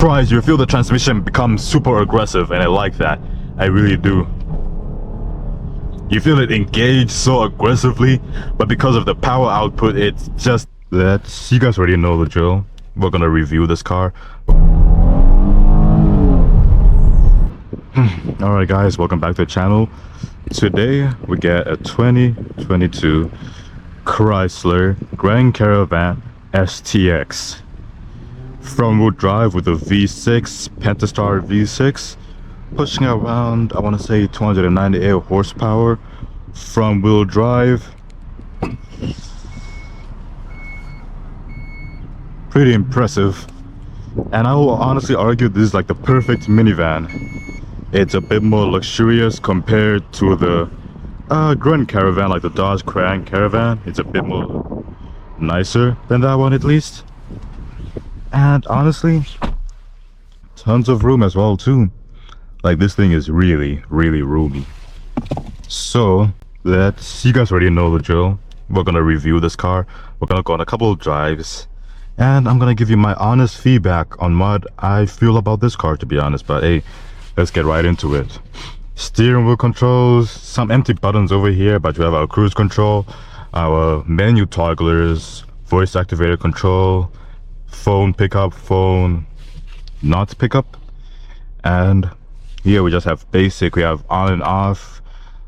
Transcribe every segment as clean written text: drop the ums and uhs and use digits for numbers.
Surprise, you feel the transmission become super aggressive, and I like that. I really do. You feel it engage so aggressively, but because of the power output, it's just that. You guys already know the drill. We're gonna review this car. Alright guys, welcome back to the channel. Today we get a 2022 Chrysler Grand Caravan STX. Front wheel drive with a V6, Pentastar V6. Pushing around, I want to say 298 horsepower. Front wheel drive. Pretty impressive. And I will honestly argue this is like the perfect minivan. It's a bit more luxurious compared to the Grand Caravan, like the Dodge Grand Caravan. It's a bit more nicer than that one at least. And honestly, tons of room as well too. Like this thing is really roomy. So you guys already know the drill. We're gonna review this car. We're gonna go on a couple of drives, and I'm gonna give you my honest feedback on what I feel about this car, to be honest. But hey, let's get right into it. Steering wheel controls, some empty buttons over here, but we have our cruise control, our menu togglers, voice activated control, phone pickup, phone not pickup, and here we just have basic. We have on and off,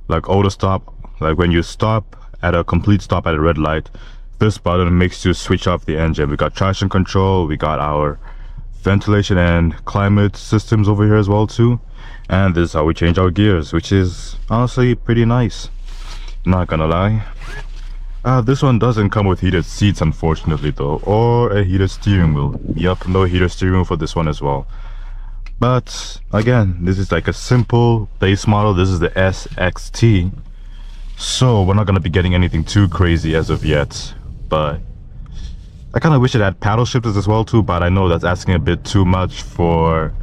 like auto stop, like when you stop at a complete stop at a red light, this button makes you switch off the engine. We got traction control, we got our ventilation and climate systems over here as well too, and this is how we change our gears, which is honestly pretty nice, not gonna lie. This one doesn't come with heated seats, unfortunately, though, or a heated steering wheel. Yup, no heated steering wheel for this one as well. But again, this is like a simple base model. This is the SXT, so we're not gonna be getting anything too crazy as of yet. But I kind of wish it had paddle shifters as well too, but I know that's asking a bit too much for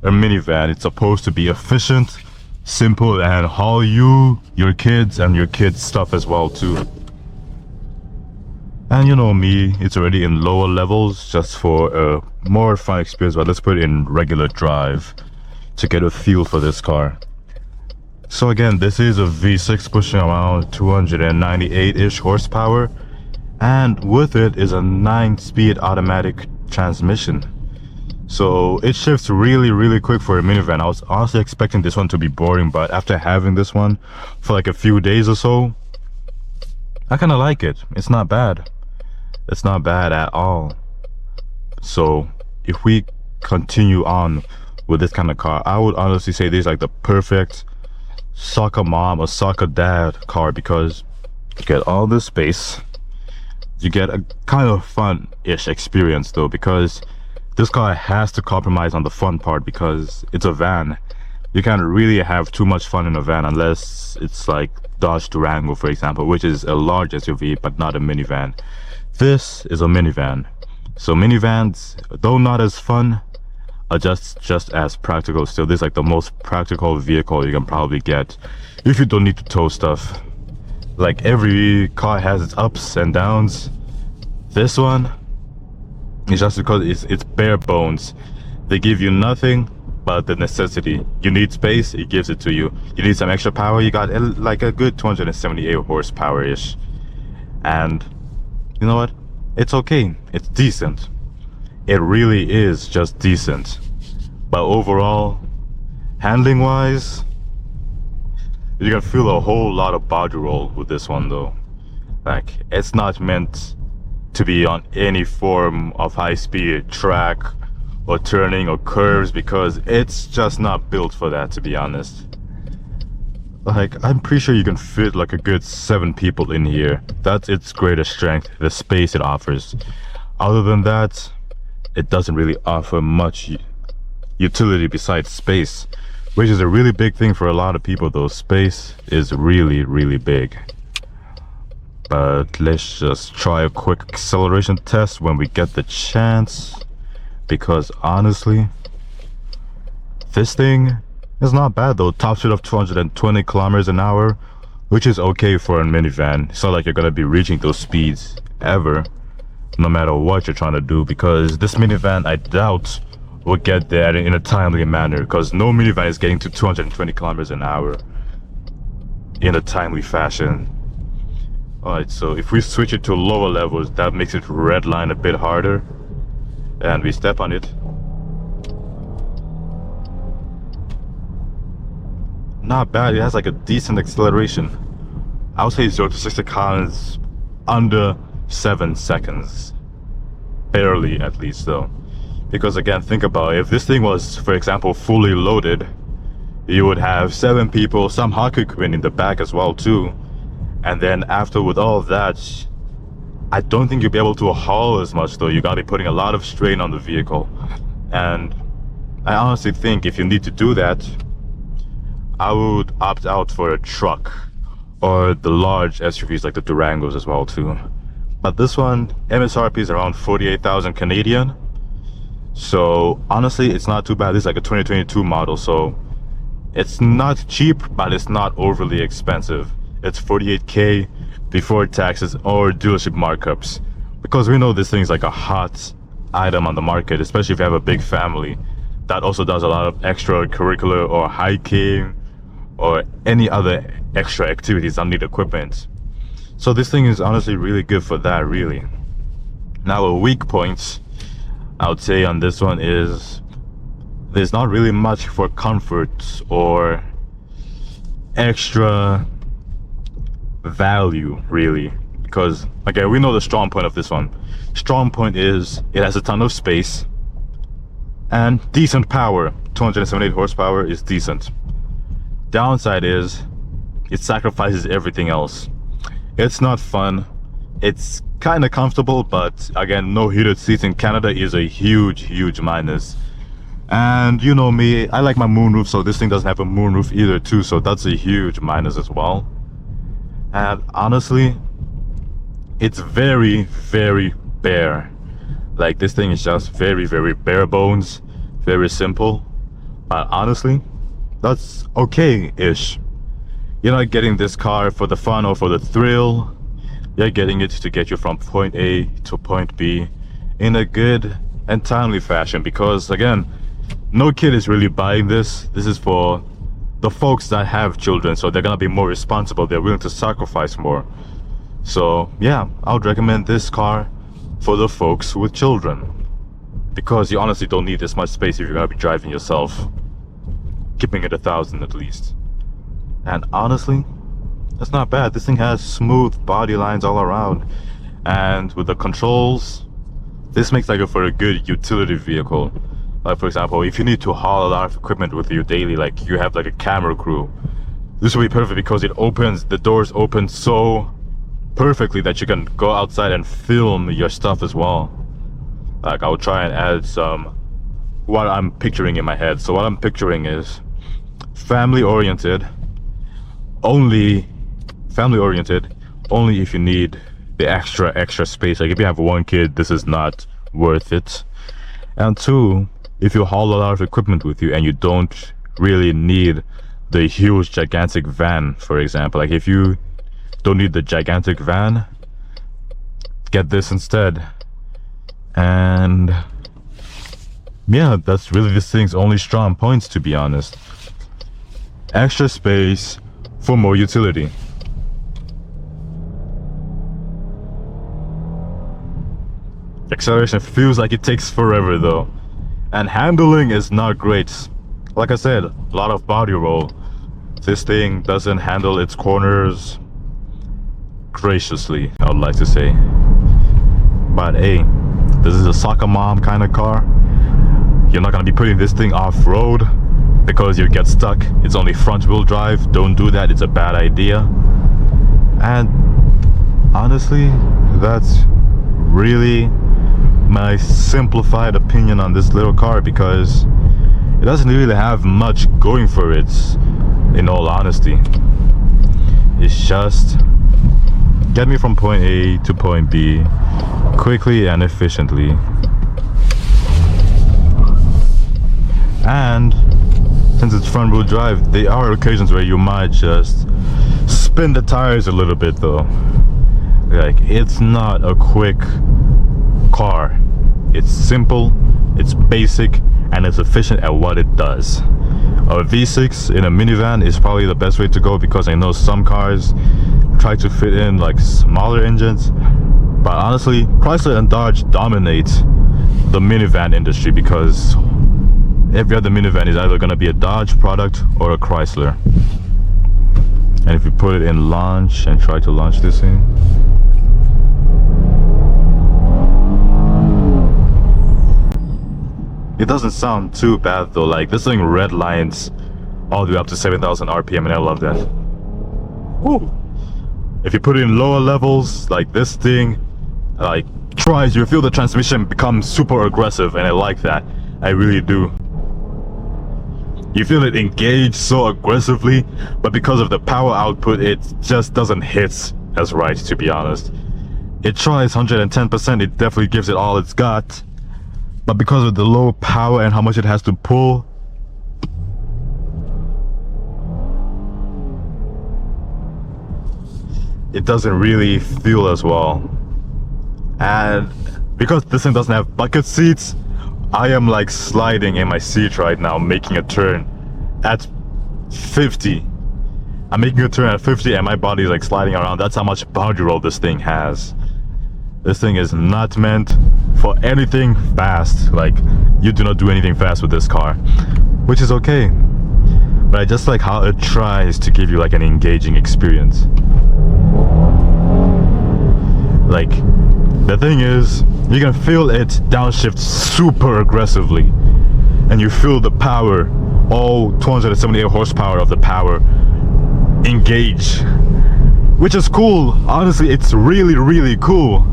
a minivan. It's supposed to be efficient, simple, and haul you, your kids, and your kids' stuff as well too. And you know me, it's already in lower levels just for a more fun experience, but let's put it in regular drive to get a feel for this car. So again, this is a V6 pushing around 298-ish horsepower, and with it is a 9-speed automatic transmission. So it shifts really quick for a minivan. I was honestly expecting this one to be boring, but after having this one for like a few days or so, I kind of like it. It's not bad. It's not bad at all. So if we continue on with this kind of car, I would honestly say this is like the perfect soccer mom or soccer dad car, because you get all this space, you get a kind of fun-ish experience though, because this car has to compromise on the fun part because it's a van. You can't really have too much fun in a van unless it's like Dodge Durango, for example, which is a large SUV but not a minivan. This is a minivan. So minivans, though not as fun, are just as practical still. This is like the most practical vehicle you can probably get if you don't need to tow stuff. Like every car has its ups and downs. This one is just because it's bare bones. They give you nothing but the necessity. You need space, it gives it to you. You need some extra power, you got like a good 278 horsepower ish. And you know what? It's okay. It's decent. It really is just decent. But overall, handling wise, you can feel a whole lot of body roll with this one though. Like, it's not meant to be on any form of high-speed track or turning or curves, because it's just not built for that, to be honest. Like, I'm pretty sure you can fit like a good 7 people in here. That's its greatest strength, the space it offers. Other than that, it doesn't really offer much utility besides space, which is a really big thing for a lot of people though. Space is really big. But let's just try a quick acceleration test when we get the chance, because honestly, this thing it's not bad though. Top speed of 220 kilometers an hour, which is okay for a minivan. It's not like you're gonna be reaching those speeds ever, no matter what you're trying to do, because this minivan I doubt will get there in a timely manner, because no minivan is getting to 220 kilometers an hour in a timely fashion. Alright, so if we switch it to lower levels, that makes it redline a bit harder, and we step on it. Not bad. It has like a decent acceleration. I would say 0 to 60 kilometers under 7 seconds, barely, at least, though. Because again, think about it. If this thing was, for example, fully loaded, you would have 7 people, some hockey equipment in the back as well too. And then after, with all of that, I don't think you'll be able to haul as much though. You gotta be putting a lot of strain on the vehicle. And I honestly think if you need to do that, I would opt out for a truck or the large SUVs like the Durangos as well too. But this one, MSRP is around 48,000 Canadian. So honestly, it's not too bad. This is like a 2022 model, so it's not cheap, but it's not overly expensive. It's 48K before taxes or dealership markups, because we know this thing is like a hot item on the market, especially if you have a big family that also does a lot of extracurricular or hiking or any other extra activities that need equipment. So this thing is honestly really good for that, really. Now, a weak point I would say on this one is there's not really much for comfort or extra value, really, because okay, we know the strong point of this one. Strong point is it has a ton of space and decent power. 278 horsepower is decent. Downside is it sacrifices everything else. It's not fun. It's kind of comfortable, but again, no heated seats in Canada is a huge minus. And you know me, I like my moonroof, so this thing doesn't have a moonroof either too, so that's a huge minus as well. And honestly, it's very bare. Like, this thing is just very bare bones, very simple. But honestly, that's okay-ish. You're not getting this car for the fun or for the thrill. You're getting it to get you from point A to point B in a good and timely fashion, because again, no kid is really buying this. This is for the folks that have children, so they're gonna be more responsible. They're willing to sacrifice more. So yeah, I would recommend this car for the folks with children, because you honestly don't need this much space if you're gonna be driving yourself, keeping it 1,000 at least. And honestly, that's not bad. This thing has smooth body lines all around, and with the controls, this makes like for a good utility vehicle. Like, for example, if you need to haul a lot of equipment with you daily, like you have like a camera crew, this will be perfect, because it opens, the doors open so perfectly that you can go outside and film your stuff as well. Like, I'll try and add some what I'm picturing in my head. So what I'm picturing is family oriented only if you need the extra space. Like, if you have one kid, this is not worth it. And 2, if you haul a lot of equipment with you and you don't really need the huge gigantic van, for example, like if you don't need the gigantic van, get this instead. And yeah, that's really this thing's only strong points, to be honest. Extra space for more utility. Acceleration feels like it takes forever though, and handling is not great. Like I said, a lot of body roll. This thing doesn't handle its corners graciously, I would like to say. But hey, this is a soccer mom kind of car. You're not gonna be putting this thing off-road because you get stuck. It's only front wheel drive. Don't do that, it's a bad idea. And honestly, that's really my simplified opinion on this little car, because it doesn't really have much going for it, in all honesty. It's just get me from point A to point B quickly and efficiently. And since it's front wheel drive, there are occasions where you might just spin the tires a little bit though. Like, it's not a quick car. It's simple, it's basic, and it's efficient at what it does. A V6 in a minivan is probably the best way to go, because I know some cars try to fit in like smaller engines, but honestly Chrysler and Dodge dominate the minivan industry, because every other minivan is either going to be a Dodge product or a Chrysler. And if you put it in launch and try to launch this thing, it doesn't sound too bad though. Like, this thing red lines all the way up to 7,000 RPM, and I love that. Woo. If you put it in lower levels, like this thing, like tries, you feel the transmission become super aggressive, and I like that. I really do. You feel it engage so aggressively, but because of the power output, it just doesn't hit as right, to be honest. It tries 110%, it definitely gives it all it's got. But because of the low power and how much it has to pull, it doesn't really feel as well. And because this thing doesn't have bucket seats, I am like sliding in my seat right now, making a turn at 50. I'm making a turn at 50 and my body is like sliding around. That's how much boundary roll this thing has. This thing is not meant for anything fast. Like, you do not do anything fast with this car, which is okay. But I just like how it tries to give you like an engaging experience. Like, the thing is, you can feel it downshift super aggressively, and you feel the power, all 278 horsepower of the power engage, which is cool. Honestly, it's really cool.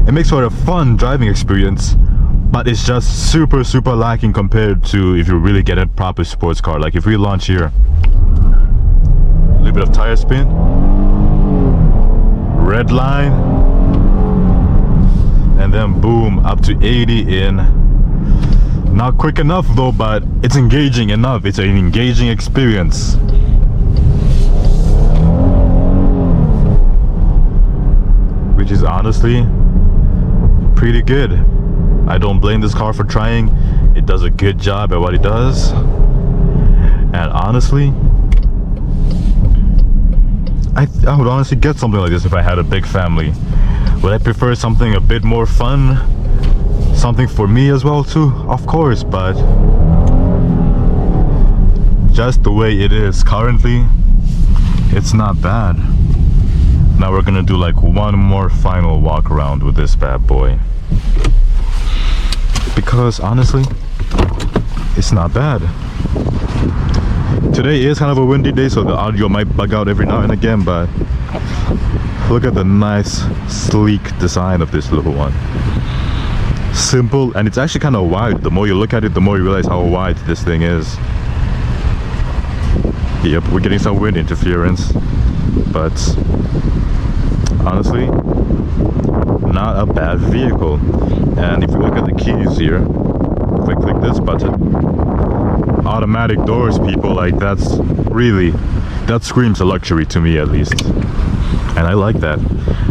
It makes for a fun driving experience, but it's just super lacking compared to if you really get a proper sports car. Like, if we launch here, a little bit of tire spin, red line, and then boom, up to 80 in. Not quick enough though, but it's engaging enough. It's an engaging experience. Which is honestly pretty good. I don't blame this car for trying. It does a good job at what it does. And honestly, I would honestly get something like this if I had a big family. Would I prefer something a bit more fun? Something for me as well too, of course, but just the way it is currently, it's not bad. Now we're gonna do like one more final walk around with this bad boy, because honestly, it's not bad. Today is kind of a windy day, so the audio might bug out every now and again, but look at the nice sleek design of this little one. Simple, and it's actually kind of wide. The more you look at it, the more you realize how wide this thing is. Yep, we're getting some wind interference, but honestly, not a bad vehicle. And if you look at the keys here, if I click this button, automatic doors, people, like that screams a luxury to me, at least, and I like that.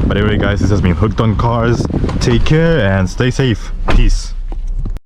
But anyway guys, this has been Hooked on Cars. Take care and stay safe. Peace.